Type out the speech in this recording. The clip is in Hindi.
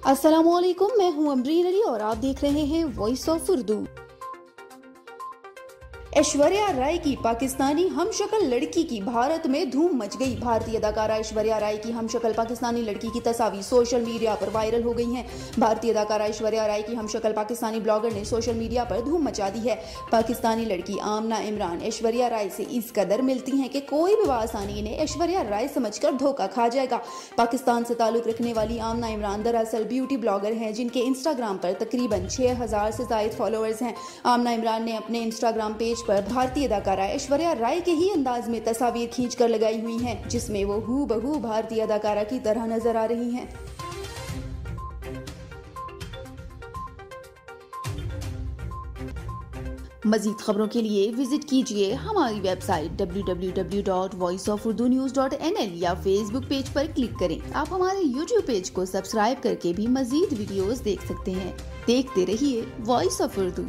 अस्सलामुअलैकुम, मैं हूं अमरीन अली और आप देख रहे हैं वॉइस ऑफ उर्दू। ऐश्वर्या राय की पाकिस्तानी हमशक्ल लड़की की भारत में धूम मच गई। भारतीय अदाकारा ऐश्वर्या राय की हमशक्ल पाकिस्तानी लड़की की तस्वीर सोशल मीडिया पर वायरल हो गई हैं। भारतीय अदाकारा ऐश्वर्या राय की हमशक्ल पाकिस्तानी ब्लॉगर ने सोशल मीडिया पर धूम मचा दी है। पाकिस्तानी लड़की आमना इमरान ऐश्वर्या राय से इस कदर मिलती हैं कि कोई भी आसानी इन्हें ऐश्वर्या राय समझकर धोखा खा जाएगा। पाकिस्तान से ताल्लुक रखने वाली आमना इमरान दरअसल ब्यूटी ब्लॉगर हैं जिनके इंस्टाग्राम पर तकरीबन 6000 से ज्यादा फॉलोअर्स हैं। आमना इमरान ने अपने इंस्टाग्राम पेज पर भारतीय अदाकारा ऐश्वर्या राय के ही अंदाज में तस्वीर खींचकर लगाई हुई हैं, जिसमें वो हूबहू भारतीय अदाकारा की तरह नजर आ रही हैं। मजीद खबरों के लिए विजिट कीजिए हमारी वेबसाइट www.voiceofurdunews.nl या फेसबुक पेज पर क्लिक करें। आप हमारे यूट्यूब पेज को सब्सक्राइब करके भी मजीद वीडियोस देख सकते हैं। देखते रहिए वॉइस ऑफ उर्दू।